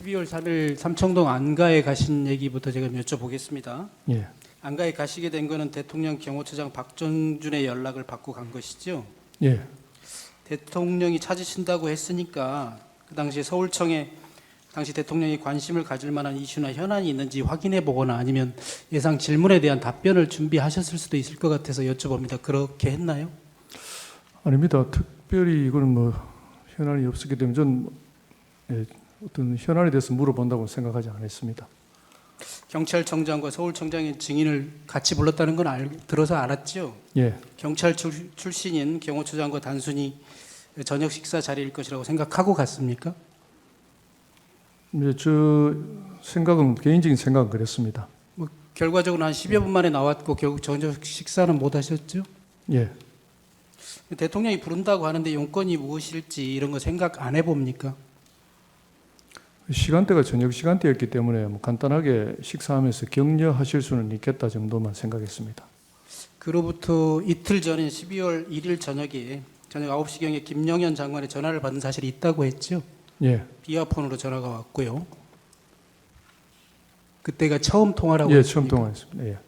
12월 3일 삼청동 안가에 가신 얘기부터 제가 여쭤보겠습니다. 예, 안가에 가시게 된 거는 대통령 경호처장 박정준의 연락을 받고 간 것이죠. 예. 대통령이 찾으신다고 했으니까 그 당시에 서울청에 당시 대통령이 관심을 가질 만한 이슈나 현안이 있는지 확인해 보거나 아니면 예상 질문에 대한 답변을 준비하셨을 수도 있을 것 같아서 여쭤봅니다. 그렇게 했나요? 아닙니다. 특별히 이거는 뭐 현안이 없었기 때문에 전 어떤 현안에 대해서 물어본다고 생각하지 않았습니다. 경찰청장과 서울청장의 증인을 같이 불렀다는 건 들어서 알았죠? 예, 경찰 출신인 경호처장과 단순히 저녁 식사 자리일 것이라고 생각하고 갔습니까? 이제 저 생각은 개인적인 생각은 그랬습니다. 뭐 결과적으로 한 10여 분 만에 나왔고 결국 저녁 식사는 못 하셨죠? 예, 대통령이 부른다고 하는데 용건이 무엇일지 이런 거 생각 안 해봅니까? 시간대가 저녁 시간대였기 때문에 뭐 간단하게 식사하면서 격려하실 수는 있겠다 정도만 생각했습니다. 그로부터 이틀 전인 12월 1일 저녁에 저녁 9시경에 김영현 장관의 전화를 받은 사실이 있다고 했죠? 예, 비아폰으로 전화가 왔고요. 그때가 처음 통화라고 예, 했습니까? 처음 통화했습니다. 예,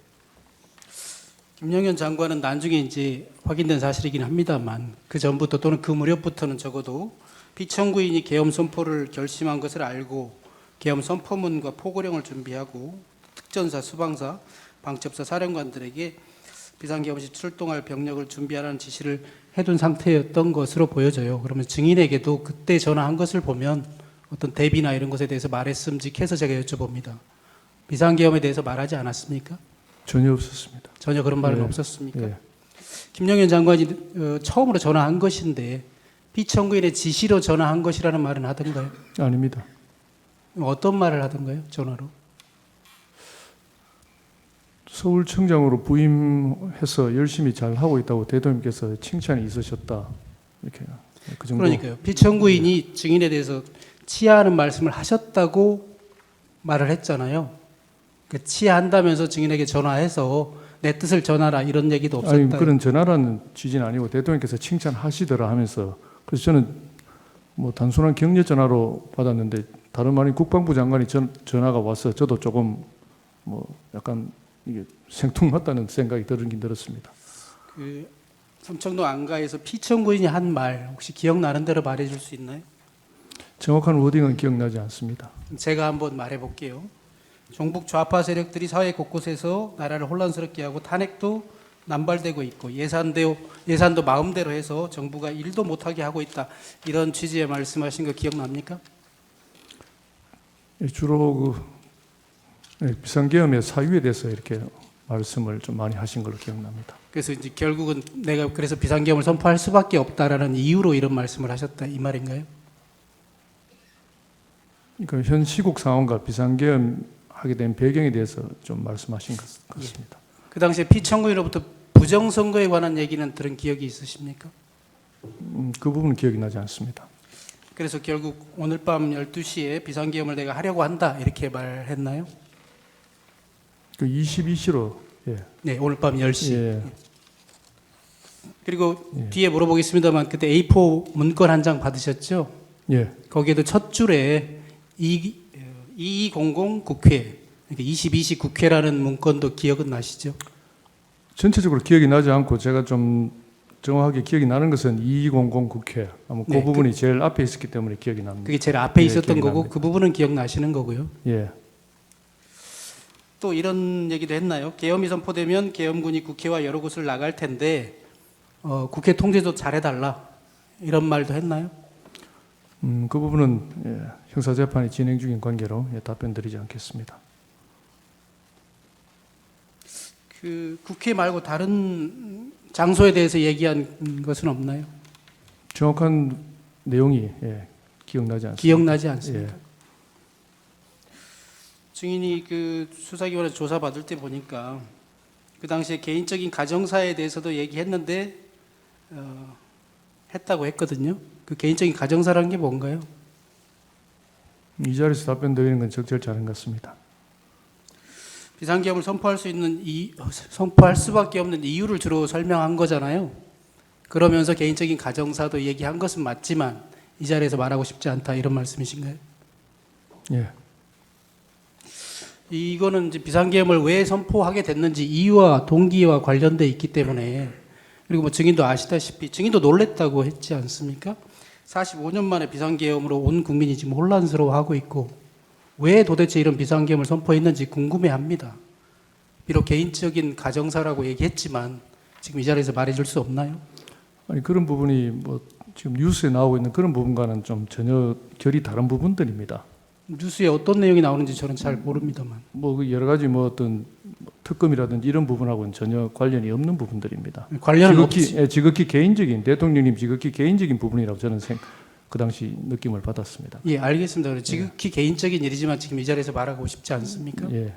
김영현 장관은 나중에 이제 확인된 사실이긴 합니다만 그 전부터 또는 그 무렵부터는 적어도 피청구인이 계엄 선포를 결심한 것을 알고 계엄 선포문과 포고령을 준비하고 특전사, 수방사, 방첩사 사령관들에게 비상계엄 시 출동할 병력을 준비하라는 지시를 해둔 상태였던 것으로 보여져요. 그러면 증인에게도 그때 전화한 것을 보면 어떤 대비나 이런 것에 대해서 말했음직해서 제가 여쭤봅니다. 비상계엄에 대해서 말하지 않았습니까? 전혀 없었습니다. 전혀 그런 말은 예, 없었습니까? 예. 김영현 장관이 처음으로 전화한 것인데 피청구인의 지시로 전화한 것이라는 말은 하던가요? 아닙니다. 어떤 말을 하던가요? 전화로? 서울청장으로 부임해서 열심히 잘 하고 있다고 대통령께서 칭찬이 있으셨다. 이렇게 그 정도. 그러니까요. 피청구인이 증인에 대해서 치하하는 말씀을 하셨다고 말을 했잖아요. 그러니까 치하한다면서 증인에게 전화해서 내 뜻을 전하라 이런 얘기도 없었다. 아니 그런 전화라는 취지는 아니고 대통령께서 칭찬하시더라 하면서 그래서 저는 뭐 단순한 격려 전화로 받았는데 다름 아닌 국방부 장관이 전화가 와서 저도 조금 뭐 약간 이게 생뚱맞다는 생각이 들긴 들었습니다. 그 삼청동 안가에서 피청구인이 한 말 혹시 기억나는 대로 말해줄 수 있나요? 정확한 워딩은 기억나지 않습니다. 제가 한번 말해볼게요. 종북 좌파 세력들이 사회 곳곳에서 나라를 혼란스럽게 하고 탄핵도 남발되고 있고 예산도 마음대로 해서 정부가 일도 못하게 하고 있다. 이런 취지의 말씀하신 거 기억납니까? 주로 비상계엄의 사유에 대해서 이렇게 말씀을 좀 많이 하신 걸로 기억납니다. 그래서 이제 결국은 내가 그래서 비상계엄을 선포할 수밖에 없다라는 이유로 이런 말씀을 하셨다 이 말인가요? 그러니까 현 시국 상황과 비상계엄 하게 된 배경에 대해서 좀 말씀하신 것 같습니다. 그 당시에 피청구인으로부터 부정선거에 관한 얘기는 들은 기억이 있으십니까? 그 부분은 기억이 나지 않습니다. 그래서 결국 오늘 밤 12시에 비상계엄을 내가 하려고 한다 이렇게 말했나요? 그 22시로 예. 네, 오늘 밤 10시. 예. 그리고 예. 뒤에 물어보겠습니다만 그때 A4 문건 한 장 받으셨죠? 예. 거기에도 첫 줄에 2200 국회, 그러니까 22시 국회라는 문건도 기억은 나시죠? 전체적으로 기억이 나지 않고 제가 좀 정확하게 기억이 나는 것은 2200 국회 아마 그 네, 부분이 제일 앞에 있었기 때문에 기억이 납니다. 그게 제일 앞에 예, 있었던 기억이 거고 납니다. 그 부분은 기억나시는 거고요. 예. 또 이런 얘기도 했나요? 계엄이 선포되면 계엄군이 국회와 여러 곳을 나갈 텐데 국회 통제도 잘해달라 이런 말도 했나요? 그 부분은 형사재판이 진행 중인 관계로 답변드리지 않겠습니다. 그 국회 말고 다른 장소에 대해서 얘기한 것은 없나요? 정확한 내용이 기억나지 않습니다. 기억나지 않습니까? 예. 증인이 그 수사기관에서 조사받을 때 보니까 그 당시에 개인적인 가정사에 대해서도 얘기했는데 했다고 했거든요. 그 개인적인 가정사라는 게 뭔가요? 이 자리에서 답변드리는 건 적절치 않은 것 같습니다. 비상계엄을 선포할 수밖에 없는 이유를 주로 설명한 거잖아요. 그러면서 개인적인 가정사도 얘기한 것은 맞지만 이 자리에서 말하고 싶지 않다 이런 말씀이신가요? 예. 이거는 이제 비상계엄을 왜 선포하게 됐는지 이유와 동기와 관련돼 있기 때문에, 그리고 뭐 증인도 아시다시피 증인도 놀랬다고 했지 않습니까? 45년 만에 비상계엄으로 온 국민이 지금 혼란스러워하고 있고 왜 도대체 이런 비상계엄을 선포했는지 궁금해합니다. 비록 개인적인 가정사라고 얘기했지만 지금 이 자리에서 말해줄 수 없나요? 아니 그런 부분이 뭐 지금 뉴스에 나오고 있는 그런 부분과는 좀 전혀 결이 다른 부분들입니다. 뉴스에 어떤 내용이 나오는지 저는 잘 모릅니다만. 뭐그 여러 가지 뭐 어떤 특검이라든지 이런 부분하고는 전혀 관련이 없는 부분들입니다. 관련은 지극히 개인적인 대통령님 지극히 개인적인 부분이라고 저는 그 당시 느낌을 받았습니다. 예, 알겠습니다. 지극히 개인적인 일이지만 지금 이 자리에서 말하고 싶지 않습니까? 예.